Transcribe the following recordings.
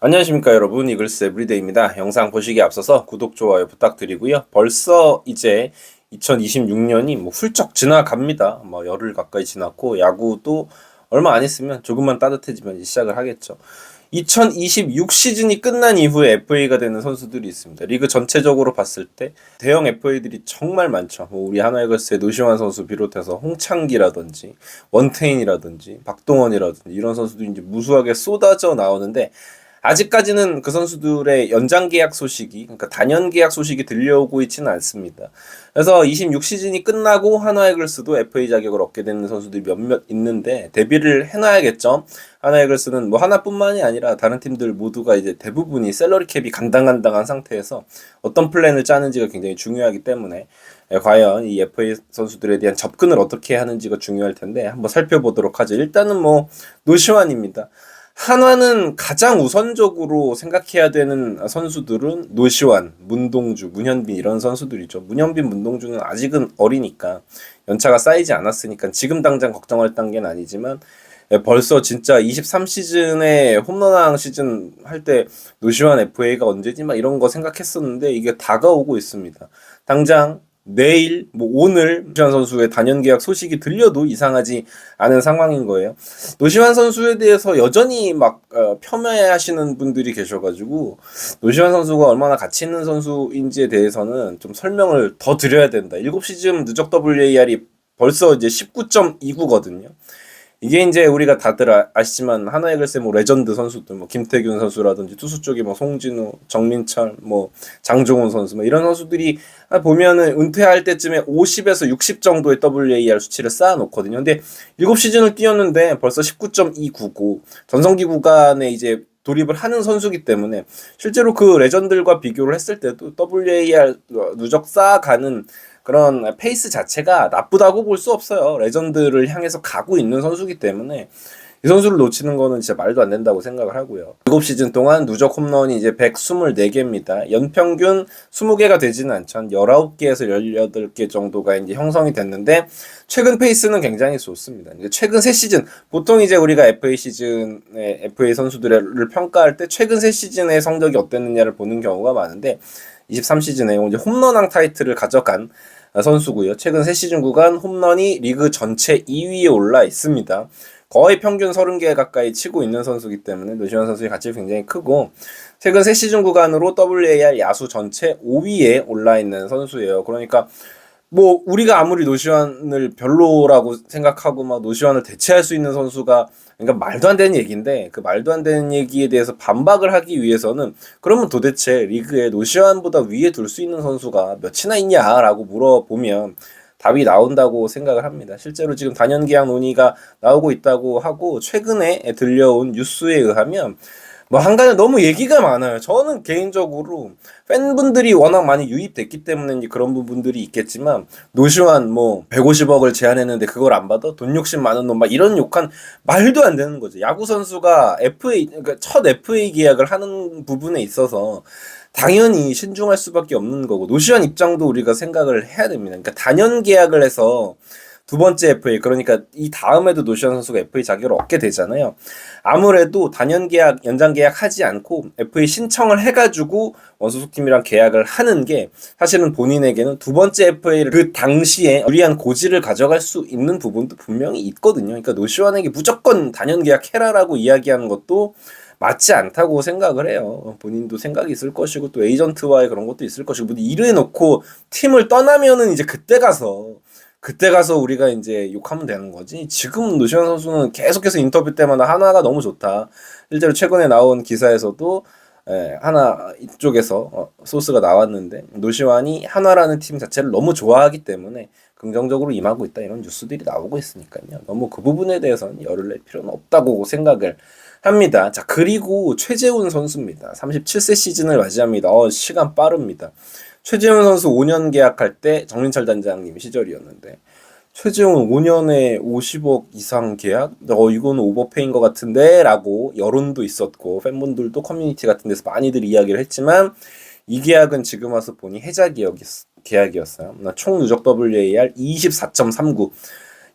안녕하십니까 여러분, 이글스 에브리데이입니다. 영상 보시기에 앞서서 구독, 좋아요 부탁드리고요. 벌써 이제 2026년이 훌쩍 지나갑니다. 열흘 가까이 지났고 야구도 얼마 안 있으면 조금만 따뜻해지면 이제 시작을 하겠죠. 2026 시즌이 끝난 이후에 FA가 되는 선수들이 있습니다. 리그 전체적으로 봤을 때 대형 FA들이 정말 많죠. 우리 하나이글스의 노시환 선수 비롯해서 홍창기라든지 원태인이라든지 박동원이라든지 이런 선수들이 이제 무수하게 쏟아져 나오는데, 아직까지는 그 선수들의 연장 계약 소식이, 그러니까 단연 계약 소식이 들려오고 있지는 않습니다. 그래서 26 시즌이 끝나고 한화이글스도 FA 자격을 얻게 되는 선수들이 몇몇 있는데 데뷔를 해놔야겠죠. 한화이글스는 하나뿐만이 아니라 다른 팀들 모두가 이제 대부분이 셀러리 캡이 간당간당한 상태에서 어떤 플랜을 짜는지가 굉장히 중요하기 때문에 과연 이 FA 선수들에 대한 접근을 어떻게 하는지가 중요할 텐데 한번 살펴보도록 하죠. 일단은 노시환입니다. 한화는 가장 우선적으로 생각해야 되는 선수들은 노시환, 문동주, 문현빈 이런 선수들이죠. 문현빈, 문동주는 아직은 어리니까 연차가 쌓이지 않았으니까 지금 당장 걱정할 단계는 아니지만, 벌써 진짜 23 시즌에 홈런왕 시즌 할 때 노시환 FA가 언제지 막 이런 거 생각했었는데 이게 다가오고 있습니다. 당장 내일, 오늘 노시환 선수의 단연 계약 소식이 들려도 이상하지 않은 상황인 거예요. 노시환 선수에 대해서 여전히 폄훼하시는 분들이 계셔가지고 노시환 선수가 얼마나 가치 있는 선수인지에 대해서는 좀 설명을 더 드려야 된다. 7시즌 누적 WAR이 벌써 이제 19.29거든요. 이게 이제 우리가 다들 아시지만 하나이글스의 레전드 선수들, 김태균 선수라든지 투수 쪽에 송진우, 정민철, 장종훈 선수 이런 선수들이 보면은 은퇴할 때쯤에 50에서 60 정도의 WAR 수치를 쌓아놓거든요. 근데 7시즌을 뛰었는데 벌써 19.299 전성기 구간에 이제 돌입을 하는 선수기 때문에 실제로 그 레전드들과 비교를 했을 때도 WAR 누적 쌓아가는 그런 페이스 자체가 나쁘다고 볼 수 없어요. 레전드를 향해서 가고 있는 선수기 때문에 이 선수를 놓치는 거는 진짜 말도 안 된다고 생각을 하고요. 7시즌 동안 누적 홈런이 이제 124개입니다. 연평균 20개가 되지는 않죠. 한 19개에서 18개 정도가 이제 형성이 됐는데 최근 페이스는 굉장히 좋습니다. 이제 최근 3시즌, 보통 이제 우리가 FA 시즌에 FA 선수들을 평가할 때 최근 3시즌의 성적이 어땠느냐를 보는 경우가 많은데 23 시즌에 이제 홈런왕 타이틀을 가져간 선수고요. 최근 3시즌 구간 홈런이 리그 전체 2위에 올라 있습니다. 거의 평균 30개 가까이 치고 있는 선수이기 때문에 노시환 선수의 가치가 굉장히 크고, 최근 3시즌 구간으로 WAR 야수 전체 5위에 올라 있는 선수예요. 그러니까 우리가 아무리 노시환을 별로라고 생각하고 노시환을 대체할 수 있는 선수가, 그러니까 말도 안 되는 얘기인데 그 말도 안 되는 얘기에 대해서 반박을 하기 위해서는 그러면 도대체 리그에 노시환보다 위에 둘 수 있는 선수가 몇이나 있냐라고 물어보면 답이 나온다고 생각을 합니다. 실제로 지금 단연 계약 논의가 나오고 있다고 하고, 최근에 들려온 뉴스에 의하면 한간에 너무 얘기가 많아요. 저는 개인적으로 팬분들이 워낙 많이 유입됐기 때문에 그런 부분들이 있겠지만, 노시환 150억을 제안했는데 그걸 안 받아? 돈 욕심 많은 놈 이런 욕한 말도 안 되는 거죠. 야구 선수가 그러니까 첫 FA 계약을 하는 부분에 있어서 당연히 신중할 수밖에 없는 거고, 노시환 입장도 우리가 생각을 해야 됩니다. 그러니까 단연 계약을 해서 두 번째 FA, 그러니까 이 다음에도 노시환 선수가 FA 자격을 얻게 되잖아요. 아무래도 단연 계약, 연장 계약 하지 않고 FA 신청을 해가지고 원소속팀이랑 계약을 하는 게 사실은 본인에게는 두 번째 FA를 그 당시에 유리한 고지를 가져갈 수 있는 부분도 분명히 있거든요. 그러니까 노시환에게 무조건 단연 계약해라라고 이야기하는 것도 맞지 않다고 생각을 해요. 본인도 생각이 있을 것이고 또 에이전트와의 그런 것도 있을 것이고, 이래 놓고 팀을 떠나면은 이제 그때 가서 우리가 이제 욕하면 되는 거지. 지금 노시환 선수는 계속해서 인터뷰 때마다 하나가 너무 좋다. 실제로 최근에 나온 기사에서도 하나 이쪽에서 소스가 나왔는데, 노시환이 한화라는 팀 자체를 너무 좋아하기 때문에 긍정적으로 임하고 있다, 이런 뉴스들이 나오고 있으니까요. 너무 그 부분에 대해서는 열을 낼 필요는 없다고 생각을 합니다. 자, 그리고 최재훈 선수입니다. 37세 시즌을 맞이합니다. 시간 빠릅니다. 최재훈 선수 5년 계약할 때 정민철 단장님 시절이었는데, 최재훈 5년에 50억 이상 계약? 이거는 오버페인 것 같은데? 라고 여론도 있었고, 팬분들도 커뮤니티 같은 데서 많이들 이야기를 했지만, 이 계약은 지금 와서 보니 해자 계약이었어요. 총 누적 WAR 24.39.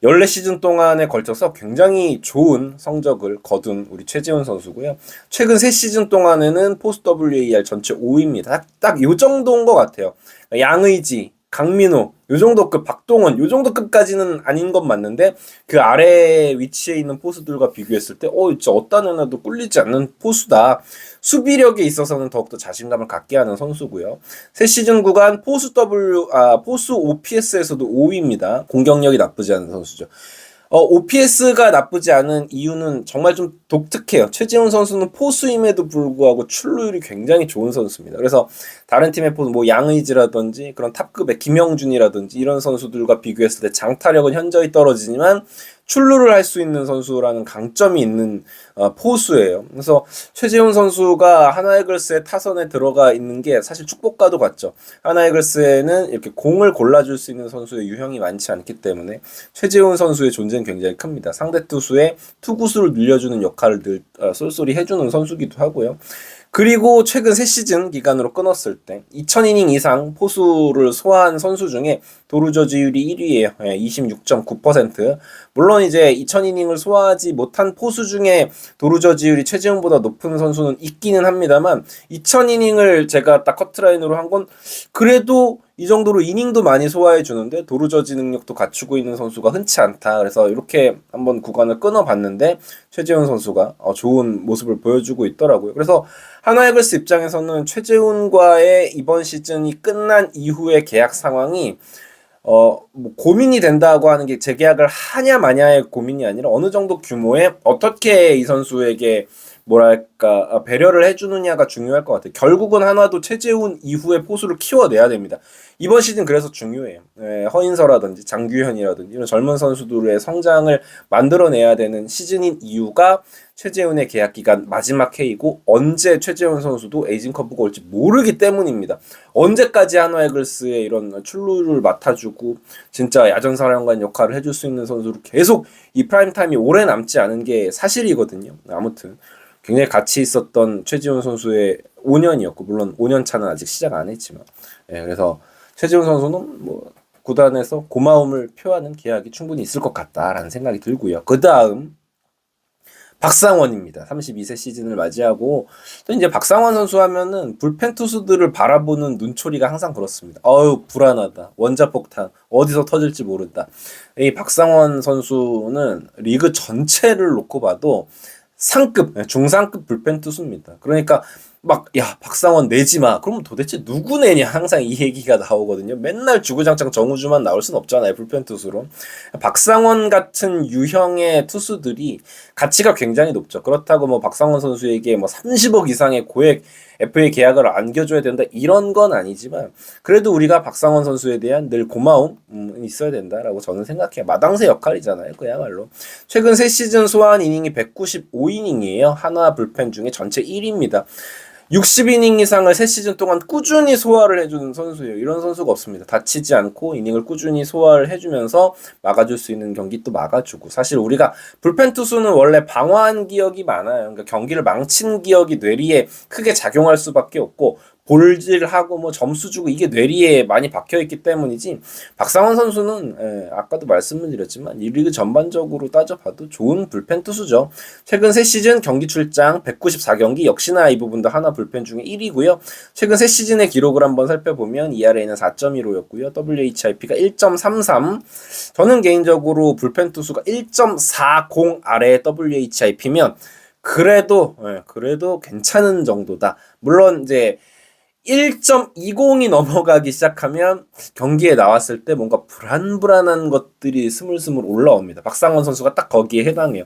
14시즌 동안에 걸쳐서 굉장히 좋은 성적을 거둔 우리 최재훈 선수고요. 최근 3시즌 동안에는 포스 WAR 전체 5위입니다. 딱 요 정도인 것 같아요. 양의지, 강민호, 요 정도급, 박동원, 요 정도급까지는 아닌 건 맞는데 그 아래 위치에 있는 포수들과 비교했을 때 진짜 어떤 하나도 꿀리지 않는 포수다. 수비력에 있어서는 더욱더 자신감을 갖게 하는 선수고요. 새 시즌 구간 포수 OPS에서도 5위입니다. 공격력이 나쁘지 않은 선수죠. OPS가 나쁘지 않은 이유는 정말 좀 독특해요. 최지훈 선수는 포수임에도 불구하고 출루율이 굉장히 좋은 선수입니다. 그래서 다른 팀의 포수, 뭐 양의지라든지 그런 탑급의 김영준이라든지 이런 선수들과 비교했을 때 장타력은 현저히 떨어지지만 출루를 할 수 있는 선수라는 강점이 있는 포수예요. 그래서 최재훈 선수가 하나이글스의 타선에 들어가 있는 게 사실 축복과도 같죠. 하나이글스에는 이렇게 공을 골라줄 수 있는 선수의 유형이 많지 않기 때문에 최재훈 선수의 존재는 굉장히 큽니다. 상대 투수의 투구수를 늘려주는 역할을 늘 쏠쏠히 해주는 선수기도 하고요. 그리고 최근 3시즌 기간으로 끊었을 때 2000이닝 이상 포수를 소화한 선수 중에 도루 저지율이 1위예요. 26.9%. 물론 이제 2000이닝을 소화하지 못한 포수 중에 도루 저지율이 최지훈보다 높은 선수는 있기는 합니다만 2000이닝을 제가 딱 커트라인으로 한 건 그래도 이 정도로 이닝도 많이 소화해 주는데 도루 저지 능력도 갖추고 있는 선수가 흔치 않다. 그래서 이렇게 한번 구간을 끊어봤는데 최재훈 선수가 좋은 모습을 보여주고 있더라고요. 그래서 하나이글스 입장에서는 최재훈과의 이번 시즌이 끝난 이후의 계약 상황이 뭐 고민이 된다고 하는 게 재계약을 하냐 마냐의 고민이 아니라 어느 정도 규모의 어떻게 이 선수에게 뭐랄까 배려를 해주느냐가 중요할 것 같아요. 결국은 한화도 최재훈 이후에 포수를 키워내야 됩니다. 이번 시즌 그래서 중요해요. 허인서라든지 장규현이라든지 이런 젊은 선수들의 성장을 만들어내야 되는 시즌인 이유가 최재훈의 계약 기간 마지막 해이고 언제 최재훈 선수도 에이징 커브가 올지 모르기 때문입니다. 언제까지 한화이글스의 이런 출루를 맡아주고 진짜 야전사령관 역할을 해줄 수 있는 선수로 계속 이 프라임타임이 오래 남지 않은 게 사실이거든요. 아무튼 굉장히 가치 있었던 최지훈 선수의 5년이었고 물론 5년 차는 아직 시작 안 했지만 그래서 최지훈 선수는 뭐 구단에서 고마움을 표하는 계약이 충분히 있을 것 같다라는 생각이 들고요. 그 다음 박상원입니다. 32세 시즌을 맞이하고 또 이제 박상원 선수 하면은 불펜 투수들을 바라보는 눈초리가 항상 그렇습니다. 불안하다. 원자폭탄 어디서 터질지 모른다. 이 박상원 선수는 리그 전체를 놓고 봐도 상급, 중상급 불펜 투수입니다. 그러니까 박상원 내지 마. 그러면 도대체 누구 내냐? 항상 이 얘기가 나오거든요. 맨날 주구장창 정우주만 나올 순 없잖아요. 불펜 투수로. 박상원 같은 유형의 투수들이 가치가 굉장히 높죠. 그렇다고 뭐 박상원 선수에게 뭐 30억 이상의 고액 FA 계약을 안겨줘야 된다. 이런 건 아니지만 그래도 우리가 박상원 선수에 대한 늘 고마움이 있어야 된다라고 저는 생각해요. 마당새 역할이잖아요. 그야말로. 최근 3시즌 소화한 이닝이 195이닝이에요. 하나 불펜 중에 전체 1위입니다. 60이닝 이상을 3시즌 동안 꾸준히 소화를 해주는 선수예요. 이런 선수가 없습니다. 다치지 않고 이닝을 꾸준히 소화를 해주면서 막아줄 수 있는 경기 또 막아주고 사실 우리가 불펜 투수는 원래 방어한 기억이 많아요. 그러니까 경기를 망친 기억이 뇌리에 크게 작용할 수밖에 없고 볼질하고 뭐 점수 주고 이게 뇌리에 많이 박혀있기 때문이지 박상원 선수는 아까도 말씀을 드렸지만 이 리그 전반적으로 따져봐도 좋은 불펜 투수죠. 최근 3시즌 경기 출장 194경기 역시나 이 부분도 하나 불펜 중에 1위고요. 최근 3시즌의 기록을 한번 살펴보면 ERA는 4.15였고요. WHIP가 1.33. 저는 개인적으로 불펜 투수가 1.40 아래의 WHIP면 그래도 괜찮은 정도다. 물론 이제 1.20이 넘어가기 시작하면 경기에 나왔을 때 뭔가 불안불안한 것들이 스물스물 올라옵니다. 박상원 선수가 딱 거기에 해당해요.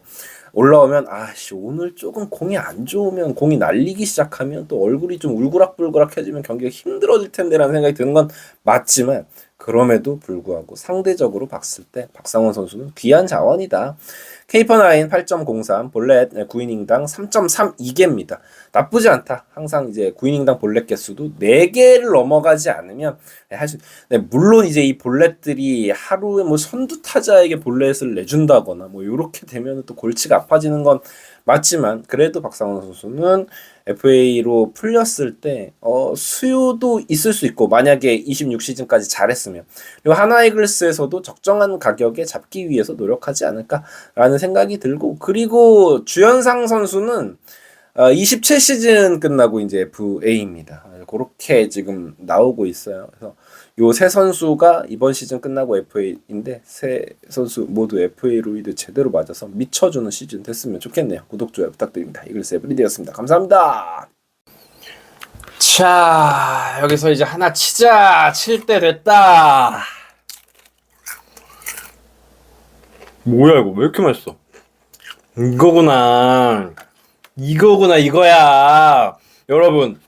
올라오면 오늘 조금 공이 안 좋으면 공이 날리기 시작하면 또 얼굴이 좀 울그락불그락해지면 경기가 힘들어질 텐데라는 생각이 드는 건 맞지만 그럼에도 불구하고 상대적으로 봤을 때 박상원 선수는 귀한 자원이다. K-9 8.03, 볼넷 9이닝당 3.32개입니다. 나쁘지 않다. 항상 이제 9이닝당 볼넷 개수도 4개를 넘어가지 않으면 물론 이제 이 볼넷들이 하루에 뭐 선두 타자에게 볼넷을 내준다거나 뭐 이렇게 되면 또 골치가 아파지는 건 맞지만 그래도 박상원 선수는 FA로 풀렸을 때 수요도 있을 수 있고 만약에 26시즌까지 잘했으면 그리고 하나이글스에서도 적정한 가격에 잡기 위해서 노력하지 않을까라는 생각이 들고 그리고 주현상 선수는 27시즌 끝나고 이제 FA입니다. 그렇게 지금 나오고 있어요. 그래서 요 세 선수가 이번 시즌 끝나고 FA인데 세 선수 모두 FA로 이제 제대로 맞아서 미쳐주는 시즌 됐으면 좋겠네요. 구독, 좋아요 부탁드립니다. 이글스 에브리데이였습니다. 감사합니다. 자, 여기서 이제 하나 치자. 칠 때 됐다. 뭐야 이거 왜 이렇게 맛있어? 이거구나 이거야. 여러분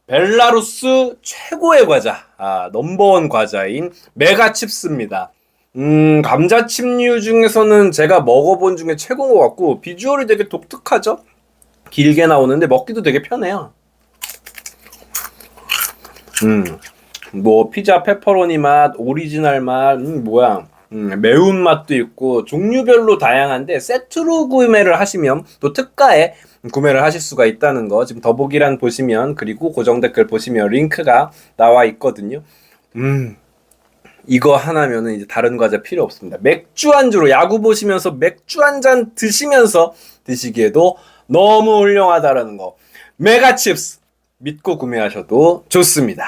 벨라루스 최고의 과자, 넘버원 과자인 메가칩스입니다. 감자칩류 중에서는 제가 먹어본 중에 최고인 것 같고 비주얼이 되게 독특하죠? 길게 나오는데 먹기도 되게 편해요. 뭐 피자 페퍼로니 맛, 오리지널 맛, 매운맛도 있고 종류별로 다양한데 세트로 구매를 하시면 또 특가에 구매를 하실 수가 있다는 거 지금 더보기란 보시면 그리고 고정 댓글 보시면 링크가 나와 있거든요. 이거 하나면은 이제 다른 과자 필요 없습니다. 맥주 안주로 야구 보시면서 맥주 한 잔 드시면서 드시기에도 너무 훌륭하다라는 거. 메가칩스 믿고 구매하셔도 좋습니다.